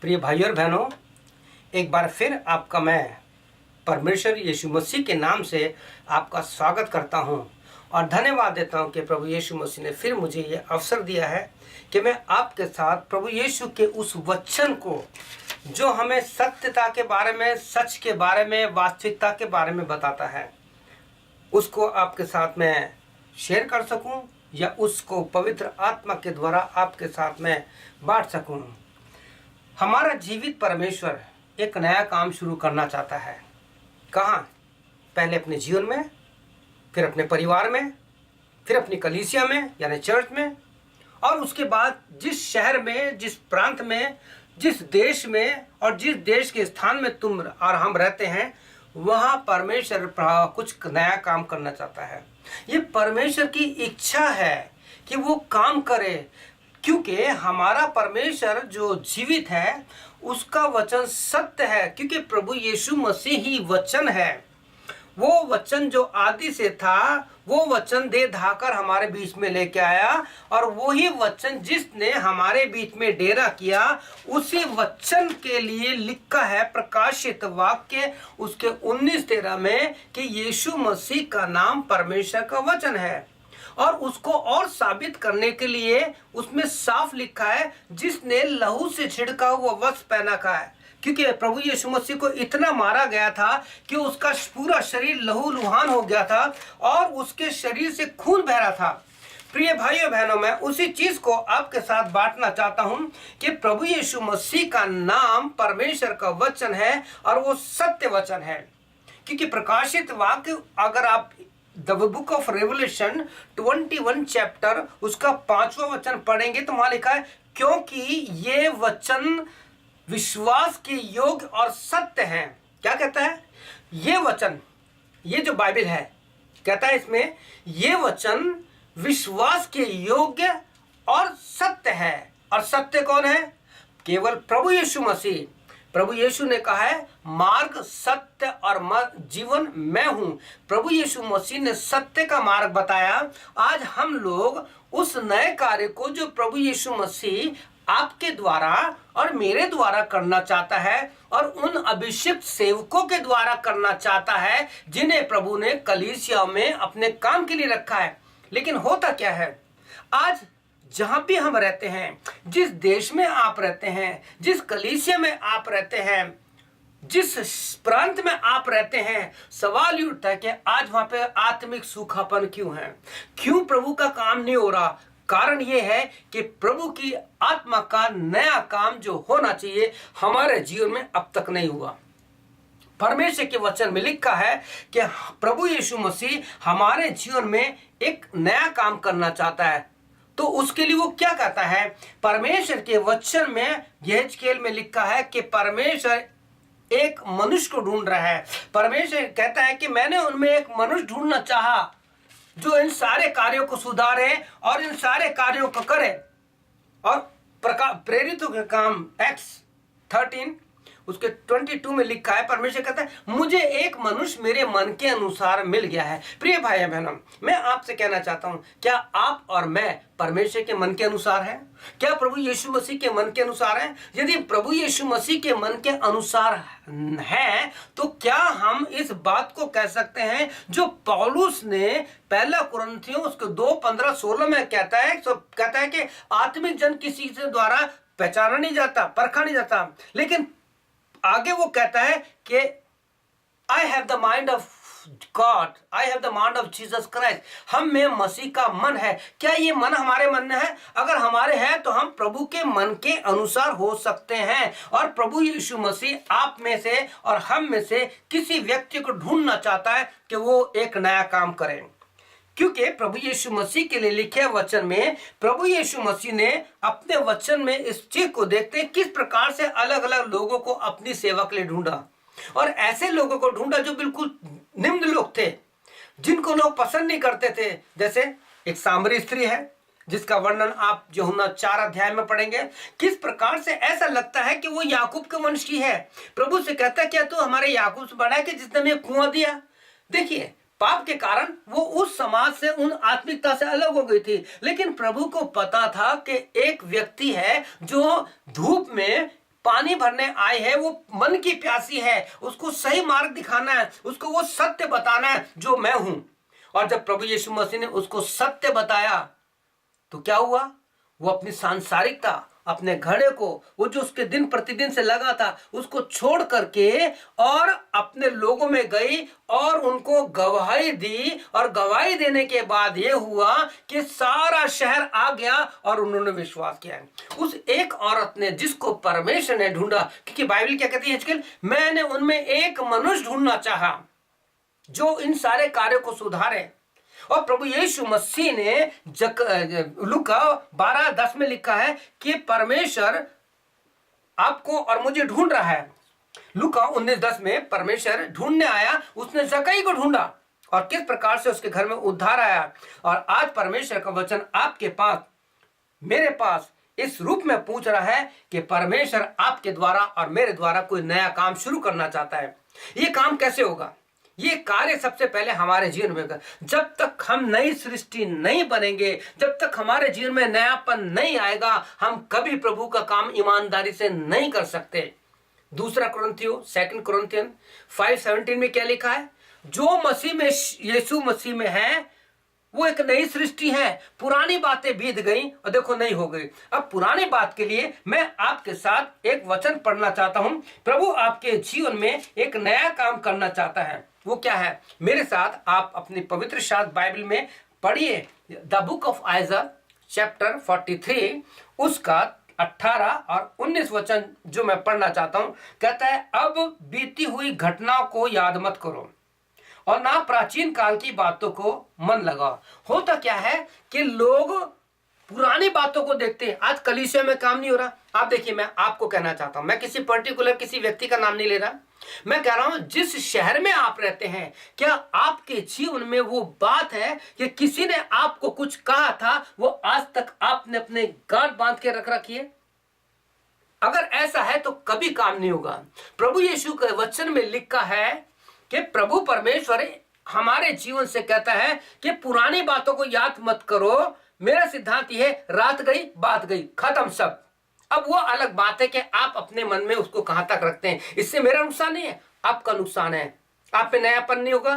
प्रिय भाई और बहनों, एक बार फिर आपका मैं परमेश्वर यीशु मसीह के नाम से आपका स्वागत करता हूं और धन्यवाद देता हूं कि प्रभु यीशु मसीह ने फिर मुझे ये अवसर दिया है कि मैं आपके साथ प्रभु यीशु के उस वचन को जो हमें सत्यता के बारे में, सच के बारे में, वास्तविकता के बारे में बताता है, उसको आपके साथ में शेयर कर सकूं या उसको पवित्र आत्मा के द्वारा आपके साथ में बांट सकूं। हमारा जीवित परमेश्वर एक नया काम शुरू करना चाहता है। कहाँ? पहले अपने जीवन में, फिर अपने परिवार में, फिर अपनी कलीसिया में यानी चर्च में, और उसके बाद जिस शहर में, जिस प्रांत में, जिस देश में और जिस देश के स्थान में तुम और हम रहते हैं, वहाँ परमेश्वर कुछ नया काम करना चाहता है। ये परमेश्वर की इच्छा है कि वो काम करे, क्योंकि हमारा परमेश्वर जो जीवित है उसका वचन सत्य है, क्योंकि प्रभु यीशु मसीह ही वचन है। वो वचन जो आदि से था, वो वचन दे धाकर हमारे बीच में लेके आया, और वही वचन जिसने हमारे बीच में डेरा किया, उसी वचन के लिए लिखा है प्रकाशित वाक्य उसके 19:13 में कि यीशु मसीह का नाम परमेश्वर का वचन है। और उसको और साबित करने के लिए उसमें साफ लिखा है जिसने लहू से छिड़का हुआ वस्त्र पहना का है, क्योंकि प्रभु यीशु मसीह को इतना मारा गया था कि उसका पूरा शरीर लहू लुहान हो गया था और उसके शरीर से खून बह रहा था। प्रिय भाइयों बहनों, मैं उसी चीज को आपके साथ बांटना चाहता हूं कि प्रभु यीशु मसीह का नाम परमेश्वर का वचन है और वो सत्य वचन है। क्योंकि प्रकाशित वाक्य अगर आप the book of revolution 21 chapter उसका 5वां वचन पढ़ेंगे तो वहां लिखा है, क्योंकि ये वचन विश्वास के योग्य और सत्य है। क्या कहता है? ये वचन, ये जो बाइबल है, कहता है इसमें ये वचन विश्वास के योग्य और सत्य है। और सत्य कौन है? केवल प्रभु यीशु मसीह। प्रभु यीशु ने कहा है, मार्ग, सत्य और जीवन मैं हूं। प्रभु यीशु मसीह ने सत्य का मार्ग बताया। आज हम लोग उस नए कार्य को जो प्रभु यीशु मसीह आपके द्वारा और मेरे द्वारा करना चाहता है और उन अभिषिक्त सेवकों के द्वारा करना चाहता है जिन्हें प्रभु ने कलीसिया में अपने काम के लिए रखा है। लेकिन होता क्या है, आज जहां भी हम रहते हैं, जिस देश में आप रहते हैं, जिस कलीसिया में आप रहते हैं, जिस प्रांत में आप रहते हैं, सवाल ये उठता है कि आज वहां पे आत्मिक सूखापन क्यों है? क्यों प्रभु का काम नहीं हो रहा? कारण ये है कि प्रभु की आत्मा का नया काम जो होना चाहिए हमारे जीवन में अब तक नहीं हुआ। परमेश्वर के वचन में लिखा है कि प्रभु यीशु मसीह हमारे जीवन में एक नया काम करना चाहता है। तो उसके लिए वो क्या कहता है? परमेश्वर के वचन में यहेजकेल में लिखा है कि परमेश्वर एक मनुष्य को ढूंढ रहा है। परमेश्वर कहता है कि मैंने उनमें एक मनुष्य ढूंढना चाहा जो इन सारे कार्यों को सुधारे और इन सारे कार्यों को करे। और प्रेरितों के काम एक्ट्स 13 उसके 22 में लिखा है, परमेश्वर कहता है, मुझे एक मनुष्य मेरे मन के अनुसार मिल गया है। प्रिय भाई बहनों, मैं आपसे कहना चाहता हूं, क्या आप और मैं परमेश्वर के मन के अनुसार हैं? क्या प्रभु यीशु मसीह के मन के अनुसार हैं? यदि प्रभु यीशु मसीह के मन के अनुसार हैं तो क्या हम इस बात को कह सकते हैं जो पौलुस ने पहला कुरिन्थियों उसके 2:15-16 में कहता है कि आत्मिक जन किसी से द्वारा पहचाना नहीं जाता, परखा नहीं जाता। लेकिन आगे वो कहता है कि I have the mind of God, I have the mind of Jesus Christ। हम में मसीह का मन है। क्या ये मन हमारे मन में है? अगर हमारे है तो हम प्रभु के मन के अनुसार हो सकते हैं। और प्रभु यीशु मसीह आप में से और हम में से किसी व्यक्ति को ढूंढना चाहता है कि वो एक नया काम करें। क्योंकि प्रभु यीशु मसीह के लिए लिखे वचन में प्रभु यीशु मसीह ने अपने वचन में इस चीज को देखते हैं किस प्रकार से अलग अलग लोगों को अपनी सेवा के लिए ढूंढा। और ऐसे लोगों को ढूंढा जो बिल्कुल निम्न लोग थे, जिनको लोग पसंद नहीं करते थे। जैसे एक सामरी स्त्री है जिसका वर्णन आप यूहन्ना 4 में पढ़ेंगे। किस प्रकार से ऐसा लगता है कि वो याकूब के वंश की है। प्रभु से कहता है, क्या तू हमारे याकूब से बड़ा है कि जिसने हमें कुआं दिया? देखिए, पाप के कारण वो उस समाज से, उन आत्मिकता से अलग हो गई थी। लेकिन प्रभु को पता था कि एक व्यक्ति है जो धूप में पानी भरने आई है, वो मन की प्यासी है, उसको सही मार्ग दिखाना है, उसको वो सत्य बताना है जो मैं हूं। और जब प्रभु यीशु मसीह ने उसको सत्य बताया तो क्या हुआ, वो अपनी सांसारिकता, अपने घड़े को, वो जो उसके दिन प्रतिदिन से लगा था, उसको छोड़ करके और अपने लोगों में गई और उनको गवाही दी। और गवाही देने के बाद ये हुआ कि सारा शहर आ गया और उन्होंने विश्वास किया। उस एक औरत ने जिसको परमेश्वर ने ढूंढा, क्योंकि बाइबल क्या कहती है आजकल, मैंने उनमें एक मनुष्य ढूंढना चाहा जो इन सारे कार्यों को सुधारे। और प्रभु यीशु मसीह ने लूका 12:10 में लिखा है कि परमेश्वर आपको और मुझे ढूंढ रहा है। लूका 19:10 में परमेश्वर ढूंढने आया, उसने जक्कई को ढूंढा और किस प्रकार से उसके घर में उद्धार आया। और आज परमेश्वर का वचन आपके पास, मेरे पास इस रूप में पूछ रहा है कि परमेश्वर आपके द्वारा और मेरे द्वारा कोई नया काम शुरू करना चाहता है। ये काम कैसे होगा? ये कार्य सबसे पहले हमारे जीवन में होगा। जब तक हम नई सृष्टि नहीं बनेंगे, जब तक हमारे जीवन में नयापन नहीं आएगा, हम कभी प्रभु का काम ईमानदारी से नहीं कर सकते। दूसरा कुरिन्थियों 2 कुरिन्थियन 5:17 में क्या लिखा है? जो मसीह में, यीशु मसीह में है, वो एक नई सृष्टि है, पुरानी बातें बीत गई और देखो नई हो गई। अब पुरानी बात के लिए मैं आपके साथ एक वचन पढ़ना चाहता हूं। प्रभु आपके जीवन में एक नया काम करना चाहता है। वो क्या है? मेरे साथ आप अपनी पवित्र शास्त्र बाइबल में पढ़िए, the book of Aiza chapter 43 उसका 18 और 19 वचन जो मैं पढ़ना चाहता हूं। कहता है, अब बीती हुई घटनाओं को याद मत करो और ना प्राचीन काल की बातों को मन लगाओ। होता क्या है कि लोग पुरानी बातों को देखते हैं। आज कलीसिया में काम नहीं हो रहा। आप देखिए, मैं आपको कहना चाहता हूं, मैं किसी पर्टिकुलर किसी व्यक्ति का नाम नहीं ले रहा, मैं कह रहा हूं जिस शहर में आप रहते हैं, क्या आपके जीवन में वो बात है कि किसी ने आपको कुछ कहा था, वो आज तक आपने अपने गांठ बांध के रख रखी है? अगर ऐसा है तो कभी काम नहीं होगा। प्रभु यीशु के वचन में लिखा है कि प्रभु परमेश्वर हमारे जीवन से कहता है कि पुरानी बातों को याद मत करो। मेरा सिद्धांत यह है, रात गई बात गई, खत्म सब। अब वो अलग बात है कि आप अपने मन में उसको कहां तक रखते हैं। इससे मेरा नुकसान नहीं है, आपका नुकसान है। आप में नयापन नहीं होगा,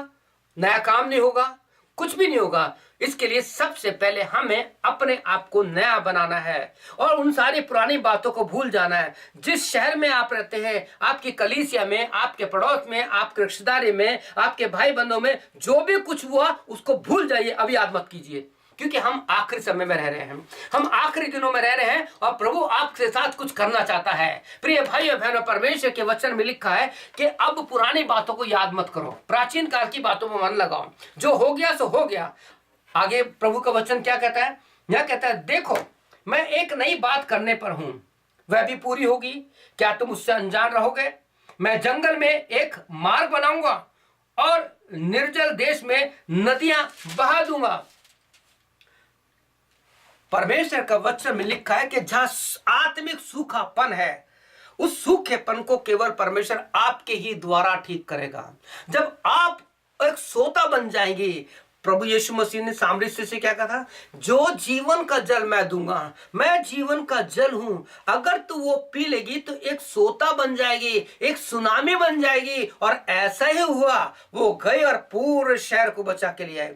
नया काम नहीं होगा, कुछ भी नहीं होगा। इसके लिए सबसे पहले हमें अपने आप को नया बनाना है और उन सारी पुरानी बातों को भूल जाना है। जिस शहर में आप रहते हैं, आपकी कलीसिया में, आपके पड़ोस में, आपके रिश्तेदारी में, आपके भाई बंधुओं में जो भी कुछ हुआ उसको भूल जाइए, अभी याद मत कीजिए। क्योंकि हम आखिरी समय में रह रहे हैं, हम आखिरी दिनों में रह रहे हैं और प्रभु आपके साथ कुछ करना चाहता है। प्रिय भाई और बहनों, परमेश्वर के वचन में लिखा है कि अब पुरानी बातों को याद मत करो, प्राचीन काल की बातों में मन लगाओ। जो हो गया सो हो गया। आगे प्रभु का वचन क्या कहता है? यह कहता है, देखो मैं एक नई बात करने पर हूं, वह भी पूरी होगी, क्या तुम उससे अनजान रहोगे? मैं जंगल में एक मार्ग बनाऊंगा और निर्जल देश में नदियां बहा दूंगा। परमेश्वर का वचन में लिखा है कि जहां आत्मिक सूखापन है, उस सूखेपन को केवल परमेश्वर आपके ही द्वारा ठीक करेगा। जब आप एक सोता बन जाएंगे, प्रभु यीशु मसीह ने सामरी स्त्री से क्या कहा था? जो जीवन का जल मैं दूंगा, मैं जीवन का जल हूं, अगर तू वो पी लेगी तो एक सोता बन जाएगी, एक सुनामी बन जाएगी। और ऐसा ही हुआ, वो गए और पूरे शहर को बचा के लिए आए।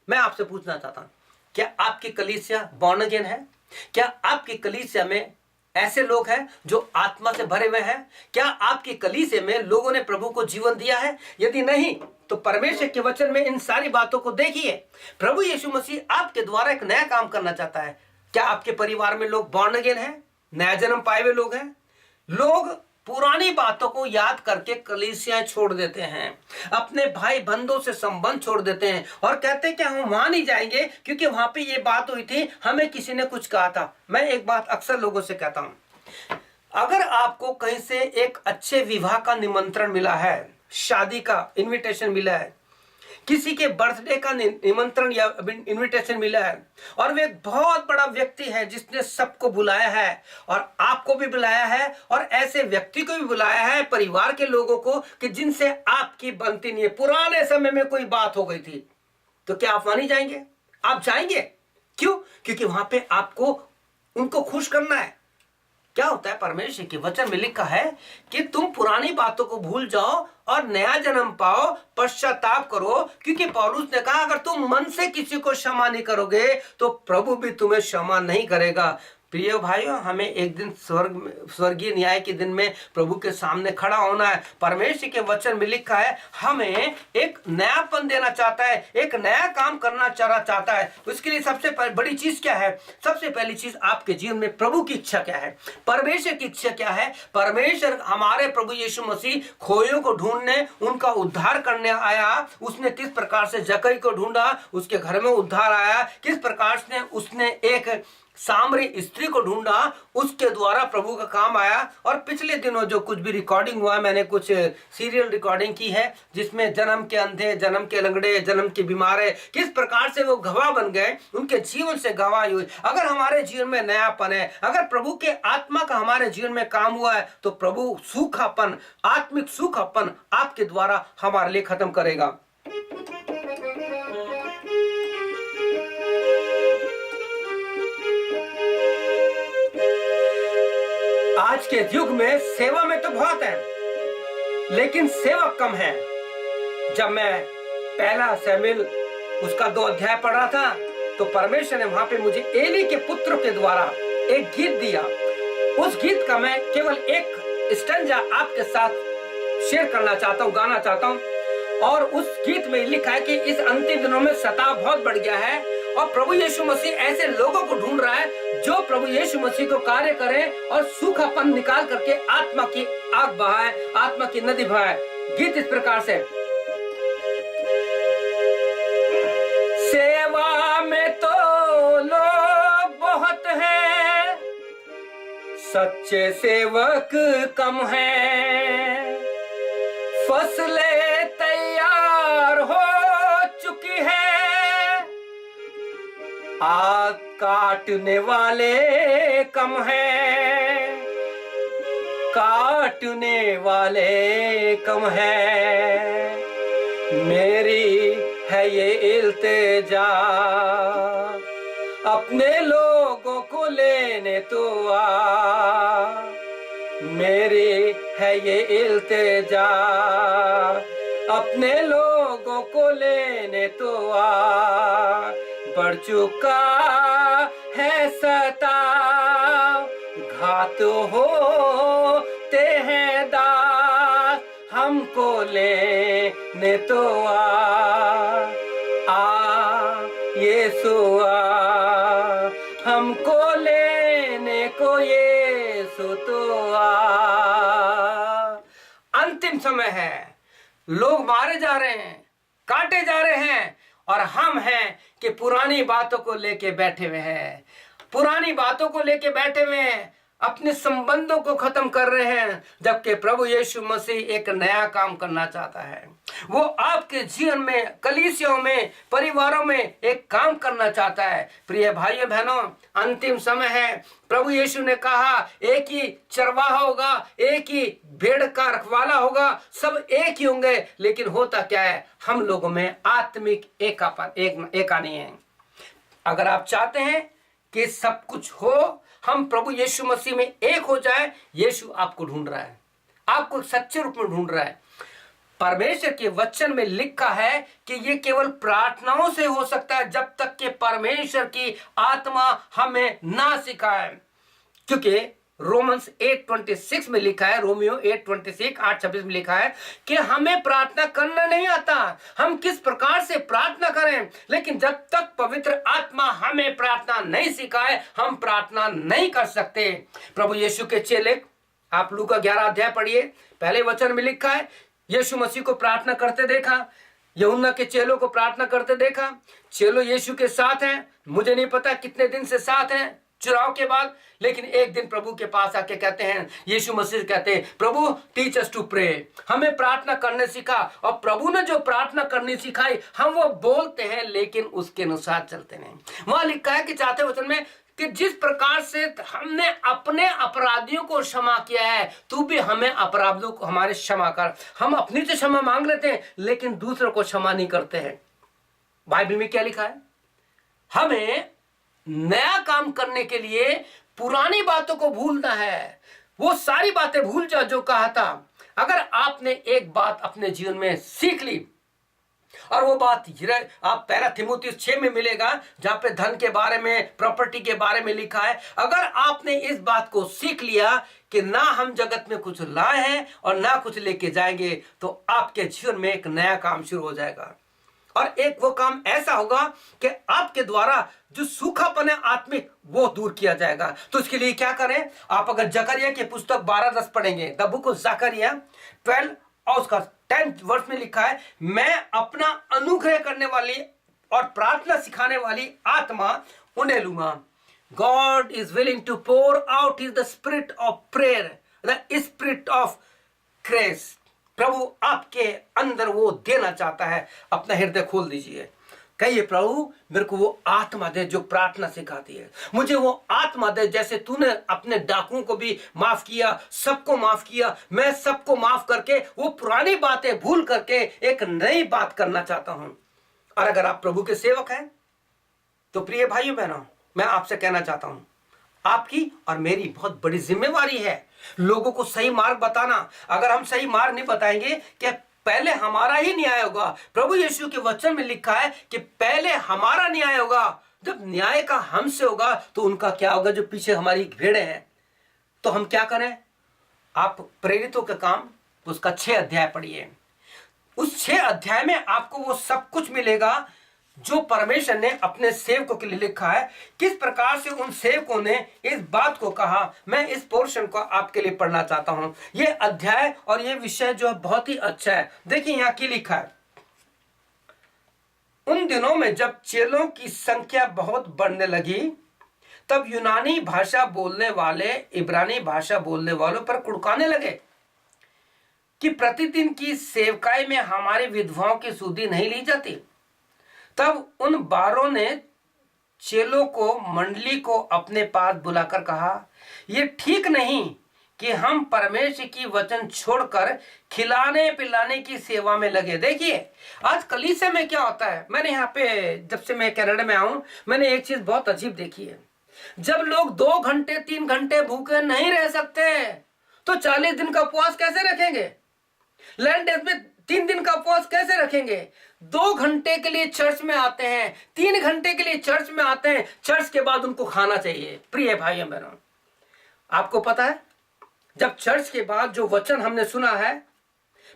मैं आपसे पूछना चाहता हूं, क्या आपकी कलीसिया बॉर्न अगेन है? क्या आपकी कलीसिया में ऐसे लोग हैं जो आत्मा से भरे हुए हैं? क्या आपकी कलीसिया में लोगों ने प्रभु को जीवन दिया है? यदि नहीं तो परमेश्वर के वचन में इन सारी बातों को देखिए। प्रभु यीशु मसीह आपके द्वारा एक नया काम करना चाहता है। क्या आपके परिवार में लोग बॉर्न अगेन हैं, नया जन्म पाए हुए लोग हैं? लोग पुरानी बातों को याद करके कलीसियां छोड़ देते हैं, अपने भाई बंधुओं से संबंध छोड़ देते हैं और कहते हैं कि हम वहां नहीं जाएंगे क्योंकि वहां पे ये बात हुई थी, हमें किसी ने कुछ कहा था। मैं एक बात अक्सर लोगों से कहता हूं, अगर आपको कहीं से एक अच्छे विवाह का निमंत्रण मिला है, शादी का इन्विटेशन मिला है, किसी के बर्थडे का निमंत्रण या इनविटेशन मिला है और वे एक बहुत बड़ा व्यक्ति है जिसने सबको बुलाया है और आपको भी बुलाया है और ऐसे व्यक्ति को भी बुलाया है, परिवार के लोगों को, कि जिनसे आपकी बनती नहीं है, पुराने समय में कोई बात हो गई थी, तो क्या आप वहां नहीं जाएंगे? आप जाएंगे। क्यों? क्योंकि वहां पे आपको उनको खुश करना है। क्या होता है, परमेश्वर के वचन में लिखा है कि तुम पुरानी बातों को भूल जाओ और नया जन्म पाओ, पश्चाताप करो। क्योंकि पौलुस ने कहा अगर तुम मन से किसी को क्षमा नहीं करोगे तो प्रभु भी तुम्हें क्षमा नहीं करेगा। प्रिय भाइयों, हमें एक दिन स्वर्गीय न्याय के दिन में प्रभु के सामने खड़ा होना है। परमेश्वर के वचन में लिखा है हमें एक नयापन देना चाहता है, एक नया काम करना चाहता है। उसके लिए सबसे बड़ी चीज क्या है? सबसे पहली चीज आपके जीवन में प्रभु की इच्छा क्या है, परमेश्वर की इच्छा क्या है। परमेश्वर हमारे प्रभु यीशु मसीह खोयों को ढूंढने, उनका उद्धार करने आया। उसने किस प्रकार से जक्कई को ढूंढा, उसके घर में उद्धार आया। किस प्रकार से उसने एक सामरी स्त्री को ढूंढा, उसके द्वारा प्रभु का काम आया। और पिछले दिनों जो कुछ भी रिकॉर्डिंग हुआ, मैंने कुछ सीरियल रिकॉर्डिंग की है जिसमें जन्म के अंधे, जन्म के लंगड़े, जन्म के बीमारे किस प्रकार से वो गवाह बन गए, उनके जीवन से गवाही हुई। अगर हमारे जीवन में नयापन है, अगर प्रभु के आत्मा का हमारे जीवन में काम हुआ है तो प्रभु सूखापन, आत्मिक सूखापन आपके द्वारा हमारे लिए खत्म करेगा। आज के युग में सेवा में तो बहुत है लेकिन सेवक कम है। जब मैं पहला शमूएल उसका 2 अध्याय पढ़ रहा था तो परमेश्वर ने वहां पे मुझे एली के पुत्र के द्वारा एक गीत दिया। उस गीत का मैं केवल एक स्टैंजा आपके साथ शेयर करना चाहता हूं, गाना चाहता हूं। और उस गीत में लिखा है कि इस अंतिम दिनों में सताव बहुत बढ़ गया है और प्रभु यीशु मसीह ऐसे लोगों को ढूंढ रहा है जो प्रभु यीशु मसीह को कार्य करें और सूखापन निकाल करके आत्मा की आग बहाए, आत्मा की नदी बहाए। गीत इस प्रकार से, सेवा में तो लोग बहुत हैं, सच्चे सेवक कम हैं। फसलें तैयार हो चुकी है, आग काटने वाले कम हैं, काटने वाले कम हैं। मेरी है ये इल्तिजा, अपने लोगों को लेने तो आ। मेरी है ये इल्तिजा, अपने लोगों को लेने तो आ। बढ़ चुका है सताव, घात होते हैं दास, हमको लेने तो आ यीशु आ, हमको लेने को यीशु तो आ। अंतिम समय है, लोग मारे जा रहे हैं, काटे जा रहे हैं और हम हैं कि पुरानी बातों को लेके बैठे हुए हैं, पुरानी बातों को लेके बैठे हुए हैं, अपने संबंधों को खत्म कर रहे हैं। जबकि प्रभु यीशु मसीह एक नया काम करना चाहता है। वो आपके जीवन में, कलीसियों में, परिवारों में एक काम करना चाहता है। प्रिय भाइयों बहनों, अंतिम समय है। प्रभु यीशु ने कहा एक ही चरवाहा होगा, एक ही भेड़ का रखवाला होगा, सब एक ही होंगे। लेकिन होता क्या है, हम लोगों में आत्मिक एका नहीं है। अगर आप चाहते हैं कि सब कुछ हो, हम प्रभु यीशु मसीह में एक हो जाए, यीशु आपको ढूंढ रहा है, आपको सच्चे रूप में ढूंढ रहा है। परमेश्वर के वचन में लिखा है कि ये केवल प्रार्थनाओं से हो सकता है जब तक कि परमेश्वर की आत्मा हमें ना सिखाए। क्योंकि रोमन्स 8:26 में लिखा है, रोमियो 8:26 8:26 में लिखा है कि हमें प्रार्थना करना नहीं आता, हम किस प्रकार से प्रार्थना करें। लेकिन जब तक पवित्र आत्मा हमें प्रार्थना नहीं सिखाए, हम प्रार्थना नहीं कर सकते। प्रभु यीशु के चेले, आप लूका 11 अध्याय पढ़िए, पहले वचन में लिखा है यीशु मसीह को प्रार्थना करते देखा, यूहन्ना के चेलों को प्रार्थना करते देखा। चेलो यीशु के साथ हैं, मुझे नहीं पता कितने दिन से साथ हैं चुनाव के बाद। लेकिन एक दिन प्रभु के पास आके कहते हैं, यीशु मसीह कहते हैं, प्रभु टीच अस टू प्रे, हमें प्रार्थना करने सिखा। और प्रभु ने जो प्रार्थना करनी सिखाई, हम वो बोलते हैं लेकिन उसके अनुसार चलते नहीं। वहां लिखा है कि चाहते वचन में कि जिस प्रकार से हमने अपने अपराधियों को क्षमा किया है, तू भी हमें अपराधियों को हमारे क्षमा कर। हम अपनी से क्षमा मांग लेते हैं लेकिन दूसरों को क्षमा नहीं करते हैं। बाइबल में क्या लिखा है, हमें नया काम करने के लिए पुरानी बातों को भूलना है। वो सारी बातें भूल जाओ जो कहा था। अगर आपने एक बात अपने जीवन में सीख ली, और वो बात आप पहला थिमुथियुस 6 में मिलेगा, जहां पे धन के बारे में, प्रॉपर्टी के बारे में लिखा है। अगर आपने इस बात को सीख लिया कि ना हम जगत में कुछ लाए हैं और ना कुछ लेके जाएंगे, तो आपके जीवन में एक नया काम शुरू हो जाएगा। और एक वो काम ऐसा होगा कि आपके द्वारा जो सूखापन है आत्मिक, वो दूर किया जाएगा। तो इसके लिए क्या करें? आप अगर जकरिया की पुस्तक 12:10 पढ़ेंगे, द बुक ऑफ जकरिया 12 और उसका 10th वर्ष में लिखा है, मैं अपना अनुग्रह करने वाली और प्रार्थना सिखाने वाली आत्मा उन्हें लूंगा। God is willing to pour out is the spirit of prayer, the spirit of grace. प्रभु आपके अंदर वो देना चाहता है। अपना हृदय खोल दीजिए, कहिए, प्रभु मेरे को वो आत्मा दे जो प्रार्थना सिखाती है। मुझे वो आत्मा दे, जैसे तूने अपने डाकुओं को भी माफ किया, सबको माफ किया, मैं सबको माफ करके वो पुरानी बातें भूल करके एक नई बात करना चाहता हूं। और अगर आप प्रभु के सेवक हैं तो प्रिय भाइयों बहनों, मैं आपसे कहना चाहता हूं, आपकी और मेरी बहुत बड़ी जिम्मेवारी है लोगों को सही मार्ग बताना। अगर हम सही मार्ग नहीं बताएंगे, क्या पहले हमारा ही न्याय होगा। प्रभु यीशु के वचन में लिखा है कि पहले हमारा न्याय होगा। जब न्याय का हमसे होगा तो उनका क्या होगा, जो पीछे हमारी भेड़े हैं। तो हम क्या करें? आप प्रेरितों का काम उसका 6 अध्याय पढ़िए। उस 6 अध्याय में आपको वो सब कुछ मिलेगा जो परमेश्वर ने अपने सेवकों के लिए लिखा है। किस प्रकार से उन सेवकों ने इस बात को कहा, मैं इस पोर्शन को आपके लिए पढ़ना चाहता हूं। ये अध्याय और ये विषय जो है बहुत ही अच्छा है। देखिए यहां की लिखा है, उन दिनों में जब चेलों की संख्या बहुत बढ़ने लगी, तब यूनानी भाषा बोलने वाले इब्रानी भाषा बोलने वालों पर कुड़काने लगे कि प्रतिदिन की सेवकाई में हमारी विधवाओं की सुधि नहीं ली जाती। तब उन 12 ने चेलों को, मंडली को अपने पास बुलाकर कहा, यह ठीक नहीं कि हम परमेश्वर की वचन छोड़कर खिलाने पिलाने की सेवा में लगे। देखिए आज कलीसिया में क्या होता है, मैंने यहाँ पे जब से मैं कनाडा में आऊं, मैंने एक चीज बहुत अजीब देखी है। जब लोग 2 घंटे 3 घंटे भूखे नहीं रह सकते, तो 40 दिन का उपवास कैसे रखेंगे? लैंड डेज में 3 दिन का उपवास कैसे रखेंगे? 2 घंटे के लिए चर्च में आते हैं, 3 घंटे के लिए चर्च में आते हैं, चर्च के बाद उनको खाना चाहिए। प्रिय भाइयों बहनों, आपको पता है जब चर्च के बाद जो वचन हमने सुना है,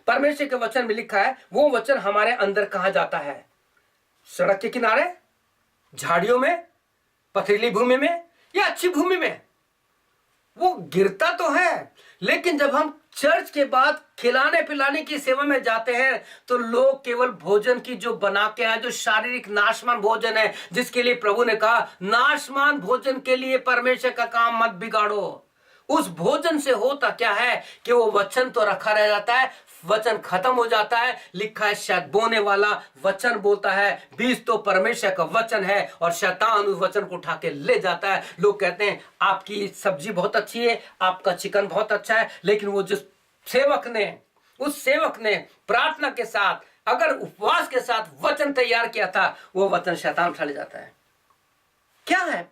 परमेश्वर के वचन में लिखा है, वो वचन हमारे अंदर कहां जाता है? सड़क के किनारे, झाड़ियों में, पथरीली भूमि में या अच्छी भूमि में? वो गिरता तो है, लेकिन जब हम चर्च के बाद खिलाने पिलाने की सेवा में जाते हैं तो लोग केवल भोजन की जो बना के आए, जो शारीरिक नाशमान भोजन है, जिसके लिए प्रभु ने कहा नाशमान भोजन के लिए परमेश्वर का काम मत बिगाड़ो। उस भोजन से होता क्या है कि वो वचन तो रखा रह जाता है, वचन खत्म हो जाता है। लिखा है शायद बोने वाला वचन बोलता है, बीज तो परमेश्वर का वचन है और शैतान उस वचन को उठा के ले जाता है। लोग कहते हैं आपकी सब्जी बहुत अच्छी है, आपका चिकन बहुत अच्छा है, लेकिन वो जिस सेवक ने, उस सेवक ने प्रार्थना के साथ, अगर उपवास के साथ वचन तैयार किया था, वो वचन शैतान उठा ले जाता है। क्या है?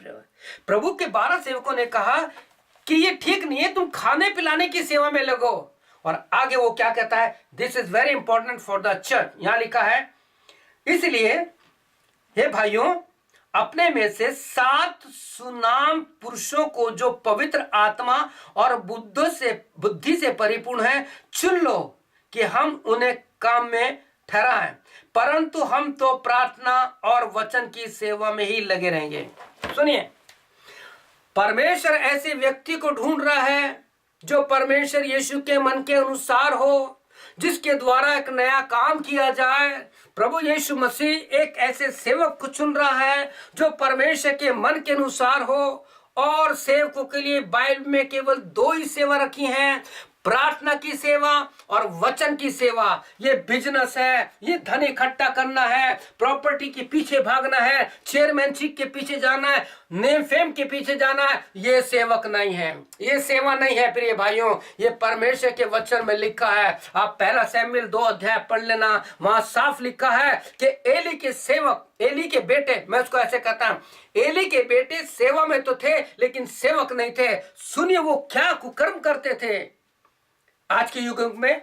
प्रभु के 12 सेवकों ने कहा कि ये ठीक नहीं है, तुम खाने पिलाने की सेवा में लगो। और आगे वो क्या कहता है, this is very important for the church. यहां लिखा है, इसलिए हे भाइयों, अपने में से 7 सुनाम पुरुषों को जो पवित्र आत्मा और बुद्धि से परिपूर्ण है, चुन लो कि हम उन्हें काम में ठहराएं, परंतु हम तो प्रार्थना और वचन की सेवा में ही लगे रहेंगे। सुनिए, परमेश्वर ऐसे व्यक्ति को ढूंढ रहा है जो परमेश्वर यीशु के मन के अनुसार हो, जिसके द्वारा एक नया काम किया जाए। प्रभु यीशु मसीह एक ऐसे सेवक को चुन रहा है जो परमेश्वर के मन के अनुसार हो। और सेवकों के लिए बाइबल में केवल 2 ही सेवा रखी हैं, प्रार्थना की सेवा और वचन की सेवा, ये बिजनेस है, ये धन इकट्ठा करना है, प्रॉपर्टी के पीछे भागना है, चेयरमैनशिप के पीछे जाना है, नेम फेम के पीछे जाना है, ये सेवक नहीं है, ये सेवा नहीं है प्रिय भाइयों। ये परमेश्वर के वचन में लिखा है, आप पहला शमूएल 2 अध्याय पढ़ लेना, वहां साफ लिखा है कि एली के सेवक, एली के बेटे, मैं उसको ऐसे कहता हूं, एली के बेटे सेवा में तो थे लेकिन सेवक नहीं थे। सुनिए वो क्या कुकर्म करते थे। आज के युग में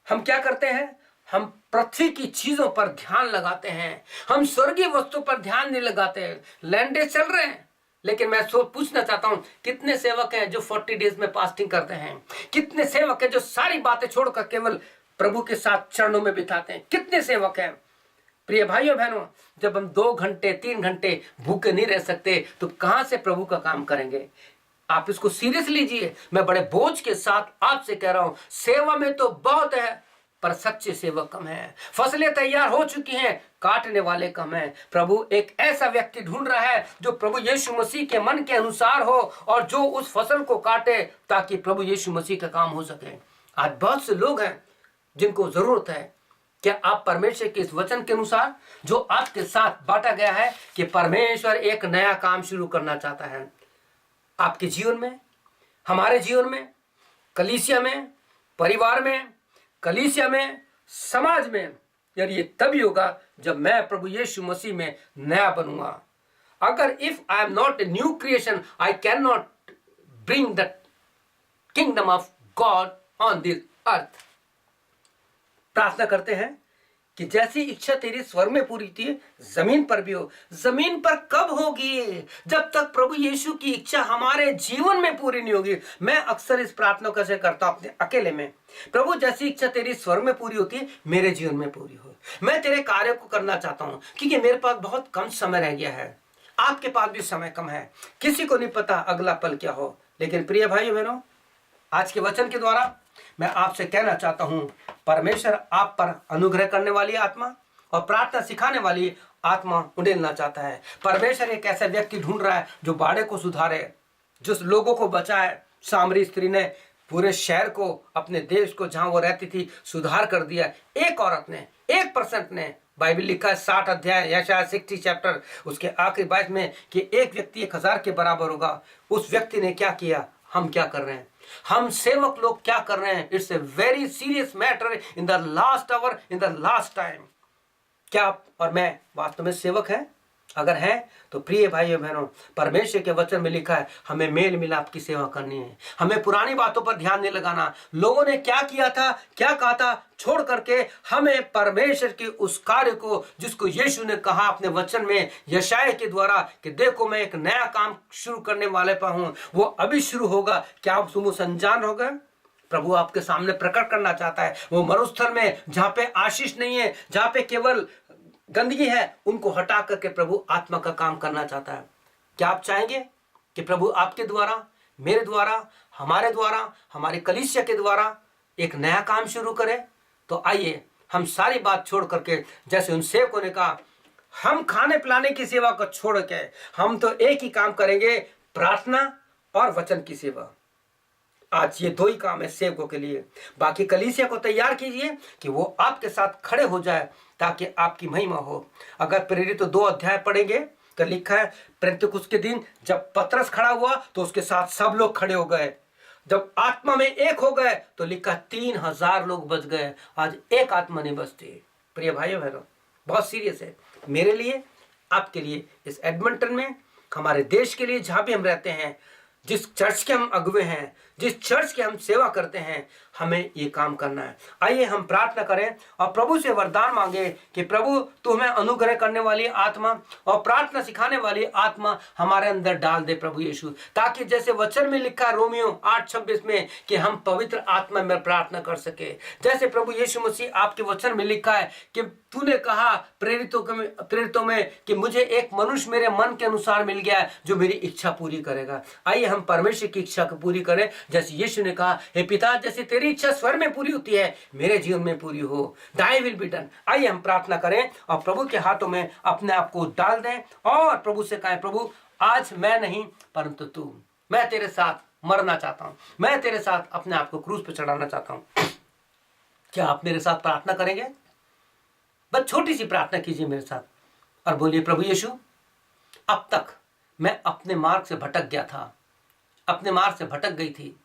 हम क्या करते हैं, हम पृथ्वी की चीजों पर ध्यान लगाते हैं, हम स्वर्गीय वस्तु पर ध्यान नहीं लगाते। लैंडे चल रहे हैं, लेकिन मैं पूछना चाहता हूं, कितने सेवक हैं जो 40 डेज में फास्टिंग करते हैं? कितने सेवक हैं जो सारी बातें छोड़कर केवल प्रभु के साथ चरणों में बिताते हैं? कितने सेवक हैं? प्रिय भाइयों बहनों, जब हम 2 घंटे 3 घंटे भूखे नहीं रह सकते तो कहां से प्रभु का काम करेंगे? आप इसको सीरियस लीजिए। मैं बड़े बोझ के साथ आपसे कह रहा हूं, सेवा में तो बहुत है पर सच्चे सेवक कम है। फसलें तैयार हो चुकी हैं, काटने वाले कम है। प्रभु एक ऐसा व्यक्ति ढूंढ रहा है जो प्रभु यीशु मसीह के मन के अनुसार हो और जो उस फसल को काटे ताकि प्रभु यीशु मसीह का काम हो सके। आज बहुत से लोग हैं जिनको जरूरत है, क्या आप परमेश्वर के इस वचन के अनुसार जो आपके साथ बांटा गया है कि परमेश्वर एक नया काम शुरू करना चाहता है आपके जीवन में, हमारे जीवन में, कलीसिया में, परिवार में, कलीसिया में, समाज में, यार ये तभी होगा जब मैं प्रभु यीशु मसीह में नया बनूंगा। अगर if I am not a new creation I can not bring the kingdom of God on this earth. प्रार्थना करते हैं कि जैसी इच्छा तेरी स्वर्ग में पूरी थी जमीन पर भी हो। जमीन पर कब होगी? जब तक प्रभु यीशु की इच्छा हमारे जीवन में पूरी नहीं होगी। मैं अक्सर इस प्रार्थना कैसे करता हूं अपने अकेले में, प्रभु जैसी इच्छा तेरी स्वर्ग में पूरी होती है मेरे जीवन में पूरी हो। मैं तेरे कार्य को करना चाहता हूं क्योंकि मेरे पास बहुत कम समय रह गया है, आपके पास भी समय कम है, किसी को नहीं पता अगला पल क्या हो। लेकिन प्रिय भाइयों बहनों, आज के वचन के द्वारा मैं आपसे कहना चाहता हूं, परमेश्वर आप पर अनुग्रह करने वाली आत्मा और प्रार्थना सिखाने वाली आत्मा उंडेलना चाहता है। परमेश्वर एक ऐसा व्यक्ति ढूंढ रहा है जो बाड़े को सुधारे, जो लोगों को बचाए। सामरी स्त्री ने पूरे शहर को, अपने देश को जहां वो रहती थी, सुधार कर दिया। एक औरत ने, 1% ने, बाइबल लिखा है 60 अध्याय यशायाह 60 चैप्टर उसके आखिरी 22 में कि एक व्यक्ति 1000 के बराबर होगा। उस व्यक्ति ने क्या किया? हम क्या कर रहे हैं? हम सेवक लोग क्या कर रहे हैं? It's a very serious matter in the last hour, in the last time. क्या आप और मैं वास्तव में सेवक हैं? अगर हैं तो प्रिय भाइयों बहनों, परमेश्वर के वचन में लिखा है हमें मेल मिलाप की सेवा करनी है। हमें पुरानी बातों पर ध्यान नहीं लगाना, लोगों ने क्या किया था, क्या कहा था, छोड़ करके हमें परमेश्वर के उस कार्य को, जिसको यीशु ने कहा अपने वचन में यशायाह के द्वारा कि देखो मैं एक नया काम शुरू करने वाले पर हूं, वो अभी शुरू होगा। क्या आप सुमुख अनजान हो गए? प्रभु आपके सामने प्रकट करना चाहता है वो मरुस्थल में जहां पे आशीष नहीं है, जहां पे केवल गंदगी है, उनको हटा करके प्रभु आत्मा का काम करना चाहता है। क्या आप चाहेंगे कि प्रभु आपके द्वारा, मेरे द्वारा, हमारे द्वारा, हमारी कलीसिया के द्वारा एक नया काम शुरू करे? तो आइए हम सारी बात छोड़ करके, जैसे उन सेवकों ने कहा, हम खाने पिलाने की सेवा को छोड़ के हम तो एक ही काम करेंगे, प्रार्थना और वचन की सेवा। आज ये 2 ही काम है सेवकों के लिए। बाकी कलीसिया को तैयार कीजिए कि वो आपके साथ खड़े हो जाए ताकि आपकी महिमा हो। अगर प्रेरित 2 अध्याय पढ़ेंगे तो लिखा है पेंतुकुस्त के दिन जब पतरस खड़ा हुआ तो उसके साथ सब लोग खड़े हो गए। जब आत्मा में एक हो गए तो लिखा 3000 लोग बच गए। आज एक आत्मा नहीं बचती। प्रिय भाइयों बहनों, बहुत सीरियस है मेरे लिए, आपके लिए, इस एडमंटन में, हमारे देश के लिए, जहां भी हम रहते हैं, जिस चर्च के हम अगुवे हैं, जिस चर्च के हम सेवा करते हैं, हमें ये काम करना है। आइए हम प्रार्थना करें और प्रभु से वरदान मांगे कि प्रभु तू हमें अनुग्रह करने वाली आत्मा और प्रार्थना सिखाने वाली आत्मा हमारे अंदर डाल दे प्रभु यीशु, ताकि जैसे वचन में लिखा है रोमियो 8:26 में कि हम पवित्र आत्मा में प्रार्थना कर सके। जैसे प्रभु यीशु मसीह आपके वचन में लिखा है कि तूने कहा प्रेरितों में कि मुझे एक मनुष्य मेरे मन के अनुसार मिल गया है जो मेरी इच्छा पूरी करेगा। आइए हम परमेश्वर की इच्छा को पूरी करें। जैसे यीशु ने कहा, हे पिता, जैसे तेरी इच्छा स्वर्ग में पूरी होती है मेरे जीवन में पूरी हो, दाई विल बी डन। आइए हम प्रार्थना करें और प्रभु के हाथों में अपने आप को डाल दें और प्रभु से कहें, प्रभु आज मैं नहीं परंतु तू, मैं तेरे साथ मरना चाहता हूँ, मैं तेरे साथ अपने आप को क्रूस पर चढ़ाना चाहता हूँ। क्या आप मेरे साथ प्रार्थना करेंगे? बस छोटी सी प्रार्थना कीजिए मेरे साथ और बोलिए, प्रभु यीशु, अब तक मैं अपने मार्ग से भटक गया था, अपने मार्ग से भटक गई थी।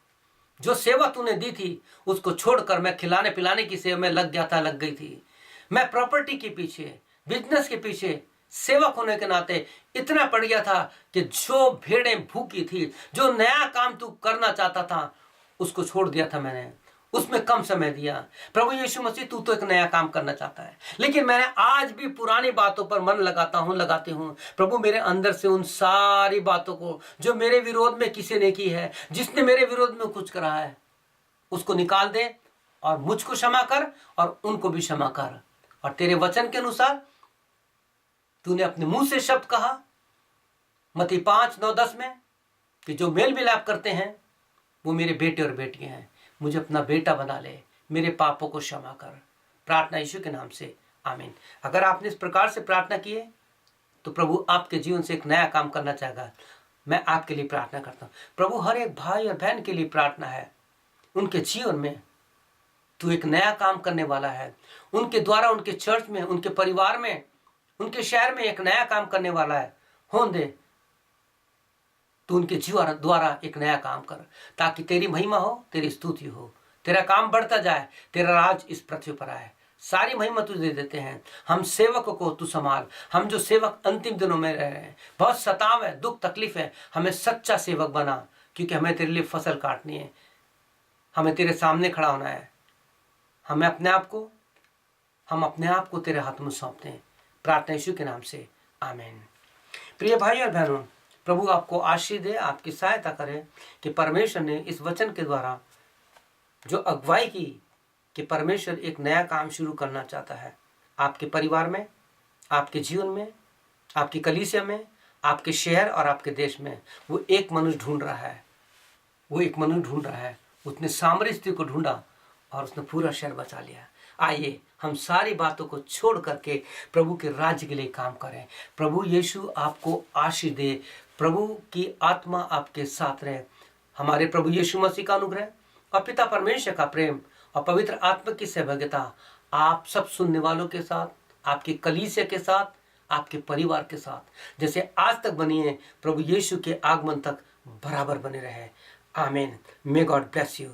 जो सेवा तूने दी थी उसको छोड़कर मैं खिलाने पिलाने की सेवा में लग गई थी। मैं प्रॉपर्टी के पीछे, बिजनेस के पीछे, सेवक होने के नाते इतना पड़ गया था कि जो भेड़ें भूखी थी, जो नया काम तू करना चाहता था, उसको छोड़ दिया था मैंने, उसमें कम समय दिया। प्रभु यीशु मसीह, तू तो एक नया काम करना चाहता है, लेकिन मैंने आज भी पुरानी बातों पर मन लगाती हूँ। प्रभु, मेरे अंदर से उन सारी बातों को जो मेरे विरोध में किसी ने की है, जिसने मेरे विरोध में कुछ करा है, उसको निकाल दे और मुझको क्षमा कर और उनको भी क्षमा कर। और तेरे वचन के अनुसार तूने अपने मुंह से शब्द कहा मत्ती 5:9-10 में कि जो मेल मिलाप करते हैं वो मेरे बेटे और बेटियां हैं। मुझे अपना बेटा बना ले, मेरे पापों को क्षमा कर। प्रार्थना यीशु के नाम से, आमीन। अगर आपने इस प्रकार से प्रार्थना की है तो प्रभु आपके जीवन से एक नया काम करना चाहेगा। मैं आपके लिए प्रार्थना करता हूँ। प्रभु, हर एक भाई और बहन के लिए प्रार्थना है, उनके जीवन में तू एक नया काम करने वाला है। उनके द्वारा, उनके चर्च में, उनके परिवार में, उनके शहर में एक नया काम करने वाला है। होने दे, तू उनके जीवन द्वारा एक नया काम कर, ताकि तेरी महिमा हो, तेरी स्तुति हो, तेरा काम बढ़ता जाए, तेरा राज इस पृथ्वी पर आए। सारी महिमा तुझे दे देते हैं। हम सेवक को तू संभाल। हम जो सेवक अंतिम दिनों में रह रहे हैं, बहुत सताव है, दुख तकलीफ है, हमें सच्चा सेवक बना, क्योंकि हमें तेरे लिए फसल काटनी है, हमें तेरे सामने खड़ा होना है। हम अपने आप को तेरे हाथ में सौंपते हैं। प्रार्थना यीशु के नाम से, आमीन। प्रिय भाई और बहनों, प्रभु आपको आशीष दे, आपकी सहायता करे कि परमेश्वर ने इस वचन के द्वारा जो अगुवाई की कि परमेश्वर एक नया काम शुरू करना चाहता है आपके परिवार में, आपके जीवन में, आपकी कलीसिया में, आपके शहर और आपके देश में। वो एक मनुष्य ढूंढ रहा है। उसने सामरी स्त्री को ढूंढा और उसने पूरा शहर बचा लिया। आइए हम सारी बातों को छोड़ करके प्रभु के राज्य के लिए काम करें। प्रभु यीशु आपको आशीष दे। प्रभु की आत्मा आपके साथ रहे। हमारे प्रभु यीशु मसीह का अनुग्रह और पिता परमेश्वर का प्रेम और पवित्र आत्मा की सहभागिता आप सब सुनने वालों के साथ, आपकी कलीसिया के साथ, आपके परिवार के साथ जैसे आज तक बनी है, प्रभु यीशु के आगमन तक बराबर बने रहे। आमीन। May God bless you.